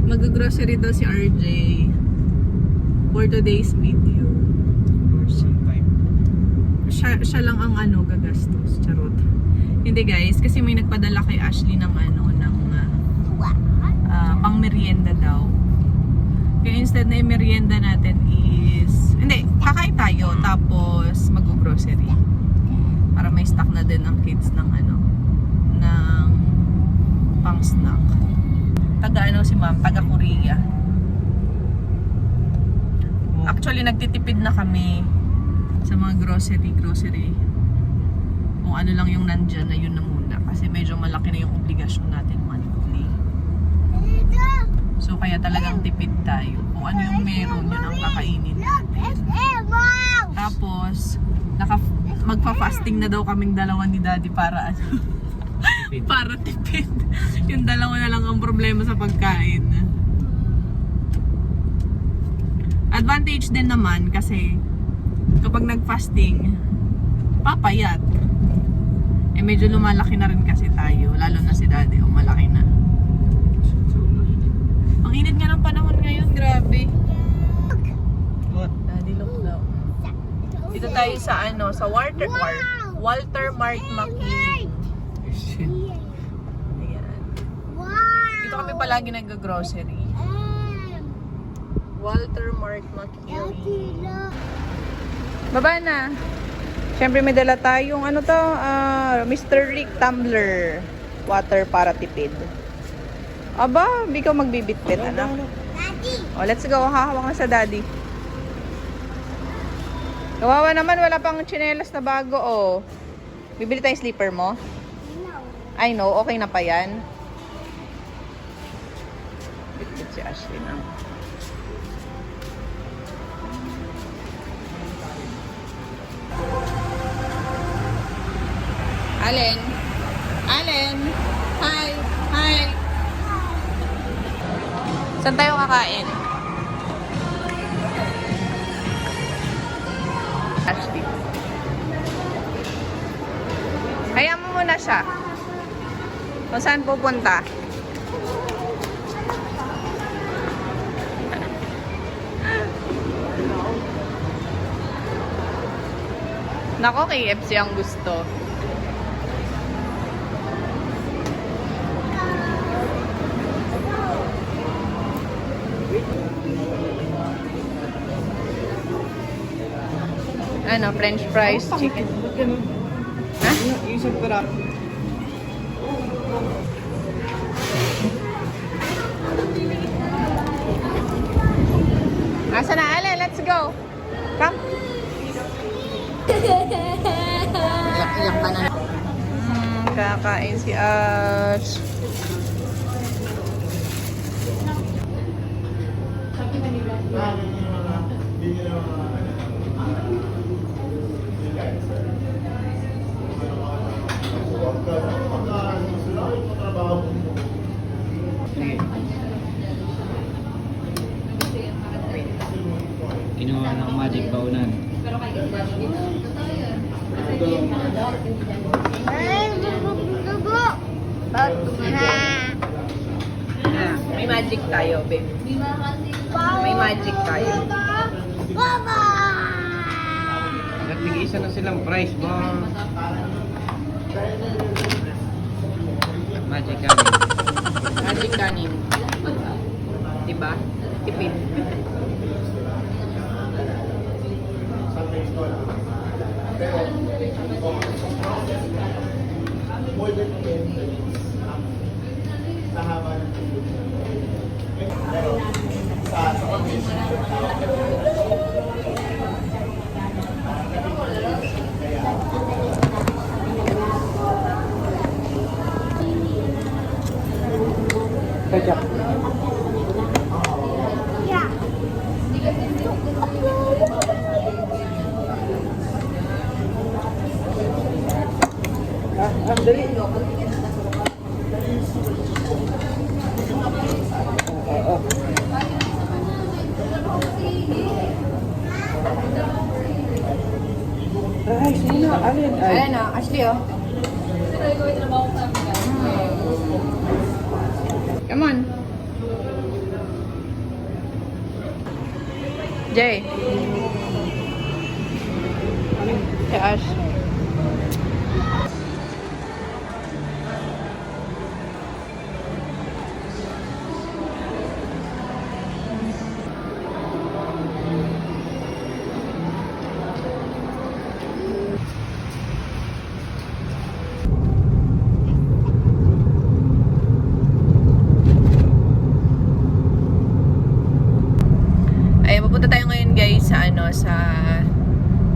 Mag-grocery daw si RJ for today's video. Siya lang ang gagastos. Charot. Hindi guys, kasi may nagpadala kay Ashley ng pang merienda daw. Kaya instead na i-merienda natin is kakain tayo tapos mag-grocery. Para may stock na din ang kids ng pang snack. Taga si ma'am, taga Korea. Actually, nagtitipid na kami sa mga grocery. Kung ano lang yung nandyan na yun na muna. Kasi medyo malaki na yung obligasyon natin monthly. So, kaya talagang tipid tayo. Kung ano yung meron, yun ang kakainin natin. Tapos, magpa-fasting na daw kaming dalawa ni Daddy para para tipid. Yung dalawa na lang ang problema sa pagkain. Advantage din naman kasi kapag nag-fasting, papayat. Medyo lumalaki na rin kasi tayo. Lalo na si Daddy. Malaki na. Ang init nga ng panahon ngayon. Grabe. Daddy, look daw. Dito tayo sa sa Walter Mart McKinney. Ayan. Dito kami palagi nag-grocery. Walter Mart McKinney. Baba na. Siyempre may dala tayong Mr. Rick tumbler. Water para tipid. Aba, hindi ka magbibitbit, anak. Oh, let's go. Hahawak na sa Daddy. Kawawa naman, wala pang tsinelas na bago, oh. Bibili tayong slipper mo? I know, okay na pa yan. Bitbit si Ashley na. Allen? Hi! Saan tayo kakain? Ashley. Kaya mo muna siya. Kung saan pupunta? Nako, KFC ang gusto. French fries, chicken. Ha? Isang para. Asa na, Ale? Let's go. Come. Iyak ka na. Kakain si Ash. Kinuha ng magic baunan. May magic tayo, babe. May magic tayo. Nagtig-isa na silang price ba? Magic kanin. Magic kanin. Diba? Tipid. Alin? Ay, Ayan na, Ashley oh. Come on. Jay. Kay Ash. Ay, pupunta tayo ngayon guys sa ano, sa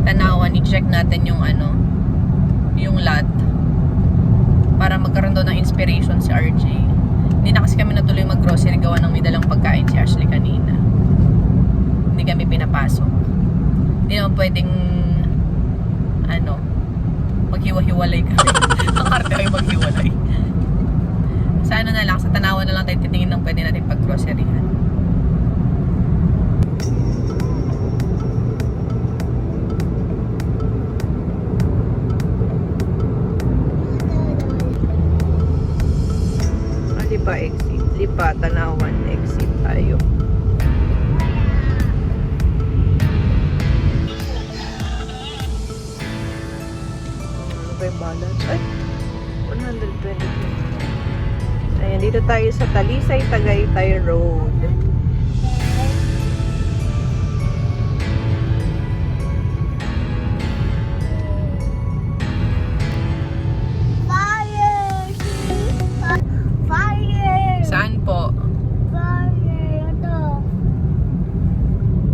Tanawan. I-check natin yung ano, yung lot. Para magkaroon daw ng inspiration si RJ. Hindi na kasi kami natuloy mag-grocery, gawa ng may dalang pagkain si Ashley kanina. Hindi kami pinapasok. Hindi naman pwedeng ano, maghiwa-hiwalay kami. Ang arte ay maghiwalay. Sa ano na lang, sa Tanawan na lang tayo titingin ng pwede natin pag-groceryhan. Lipa exit. Lipa, Tanawan exit tayo. Ano ba yung balance? Ay! 120. Ayan, dito tayo sa Talisay, Tagaytay Road. Saan po?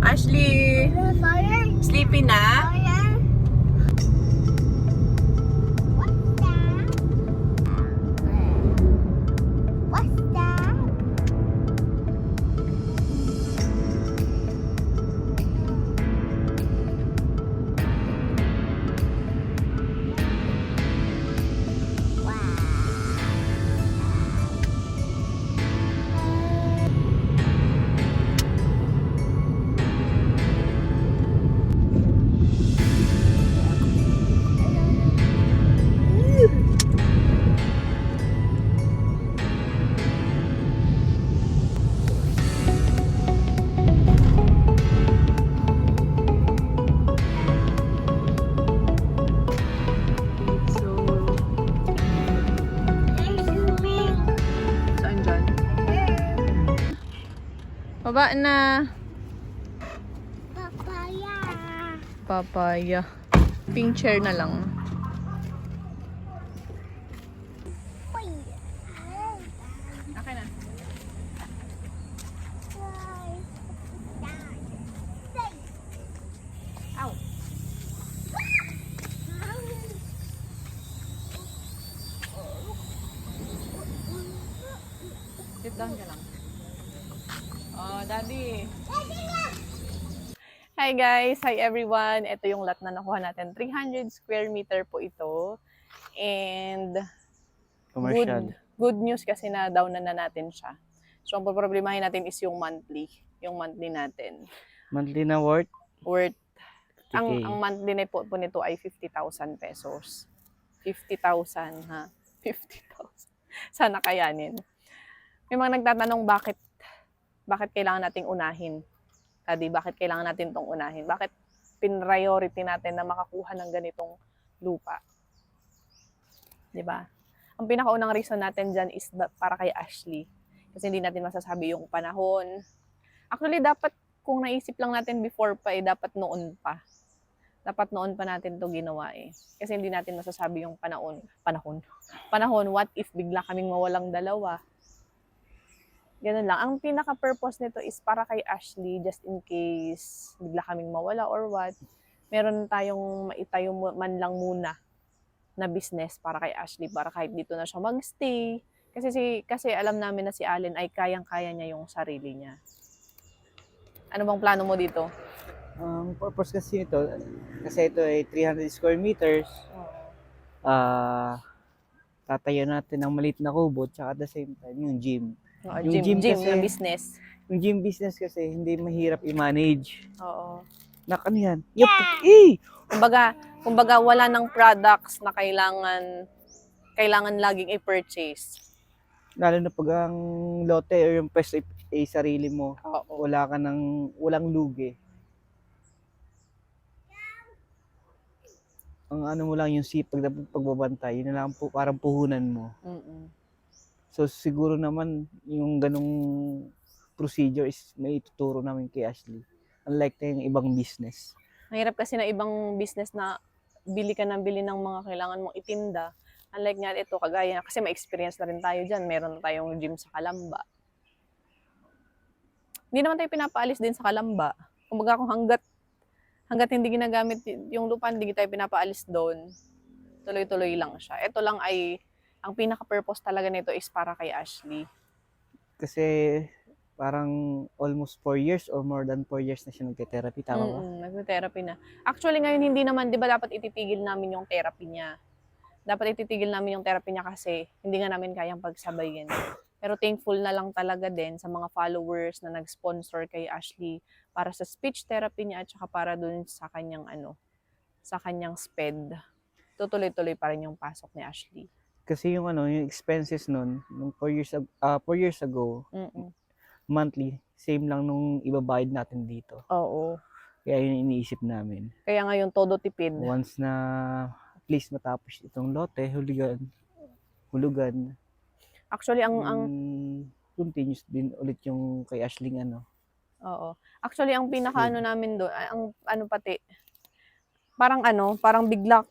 Ashley! Sleepy na? Baba na. Papaya. Papaya. Pink chair na lang. Uy. Okay na. Ow. Sit down ka lang. Oh, daddy. Hi guys! Hi everyone! Ito yung lot na nakuha natin. 300 square meter po ito. And commercial. good news kasi na down na natin siya. So ang problemahin natin is yung monthly. Yung monthly natin. Monthly na worth? Worth. 50K. Ang monthly na po nito ay 50,000 pesos. 50,000 ha? 50,000. Sana kayanin. May mga nagtatanong bakit kailangan nating unahin? Kadi, bakit kailangan natin itong unahin? Bakit pin-priority natin na makakuha ng ganitong lupa? 'Di ba? Ang pinakaunang reason natin dyan is para kay Ashley. Kasi hindi natin masasabi yung panahon. Actually, dapat kung naisip lang natin before pa, dapat noon pa. Dapat noon pa natin to ginawa eh. Kasi hindi natin masasabi yung panahon, what if bigla kaming mawalang dalawa? Ganun lang. Ang pinaka-purpose nito is para kay Ashley, just in case bigla kaming mawala or what. Meron tayong maitayo man lang muna na business para kay Ashley, para kahit dito na siya magstay. Kasi alam namin na si Allen ay kayang-kaya niya yung sarili niya. Ano bang plano mo dito? Ang purpose kasi ito, kasi ito ay 300 square meters. Tatayo natin ng maliit na kubo, tsaka at the same time yung gym. Yung gym kasi, na business. Yung gym business kasi hindi mahirap i-manage. Oo. Ano yan? Yup! Eh! Kumbaga wala ng products na kailangan laging i-purchase. Lalo na pag ang lote o yung pwesto ay sarili mo. Oo. Walang lugi. Ang ano mo lang yung sipag na pagbabantay, yun na lang po, parang puhunan mo. Mm-mm. So siguro naman yung ganong procedure is may ituturo namin kay Ashley. Unlike na yung ibang business. Mahirap kasi na ibang business na bili ka ng bili ng mga kailangan mong itinda. Unlike nga ito, kagaya, kasi may experience na rin tayo dyan. Meron na tayong gym sa Kalamba. Hindi naman tayo pinapaalis din sa Kalamba. Kumbaga kung hanggat hindi ginagamit yung lupa, hindi tayo pinapaalis doon. Tuloy-tuloy lang siya. Ito lang ay, ang pinaka-purpose talaga nito is para kay Ashley. Kasi parang almost 4 years or more than 4 years na siya nagte-therapy. Tama ba? Nagte-therapy na. Actually ngayon hindi naman, di ba dapat ititigil namin yung therapy niya. Dapat ititigil namin yung therapy niya kasi hindi nga namin kayang pagsabayin. Pero thankful na lang talaga din sa mga followers na nag-sponsor kay Ashley para sa speech therapy niya at saka para dun sa kanyang sa kanyang SPED. Tutuloy-tuloy pa rin yung pasok ni Ashley. Kasi yung yung expenses nun, nung 4 years ago, monthly, same lang nung ibabayad natin dito. Oo. Kaya yun yung iniisip namin. Kaya ngayon todo tipid. Once na at least matapos itong lote, hulugan. Actually ang Continuous din ulit yung kay Ashley Oo. Actually ang pinakaano namin doon, ang pati parang bigla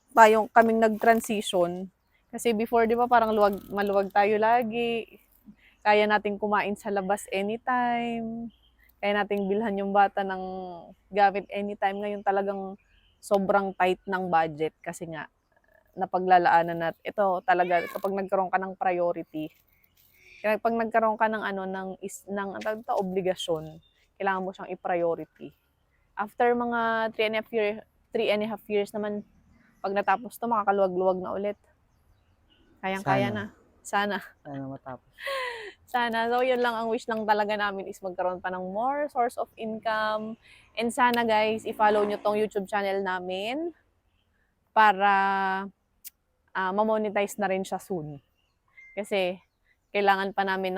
kaming nag-transition. Kasi before 'di ba parang maluwag tayo lagi. Kaya nating kumain sa labas anytime. Kaya nating bilhan yung bata ng gamit anytime. Ngayon talagang sobrang tight ng budget kasi nga napaglalaanan natin. Ito talaga kapag nagkaroon ka ng priority. Kaya pag nagkaroon ka ng obligasyon, kailangan mo siyang i-priority. After mga 3.5 years naman, pag natapos to, makakaluwag-luwag na ulit. Kayang-kaya na. Sana matapos. Sana. So, yun lang ang wish lang talaga namin is magkaroon pa ng more source of income. And sana guys, i-follow nyo tong YouTube channel namin para ma-monetize na rin siya soon. Kasi, kailangan pa namin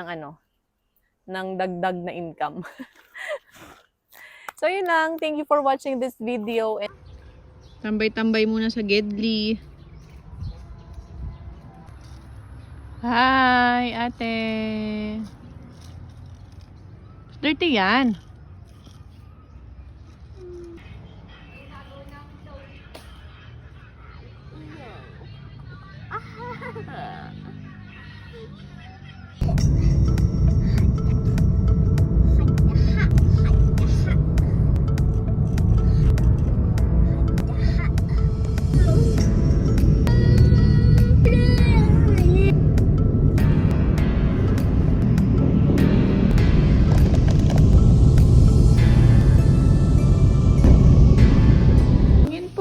ng dagdag na income. So, yun lang. Thank you for watching this video. Tambay-tambay muna sa Gedli. Hi, ate. Dirty yan.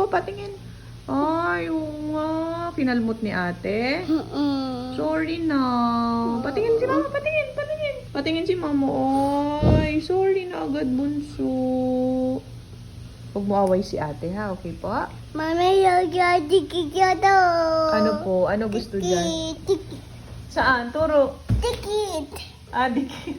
Patingin. Ay, oo nga. Pinalmot ni ate. Sorry na. Patingin si mama. Patingin. Patingin si mama. Ay, sorry na agad, bunso. Huwag mo away si ate, ha? Okay po? Mami, tikit to. Ano po? Ano gusto dyan? Tikit. Saan? Turo. Tikit. Ah, dikit.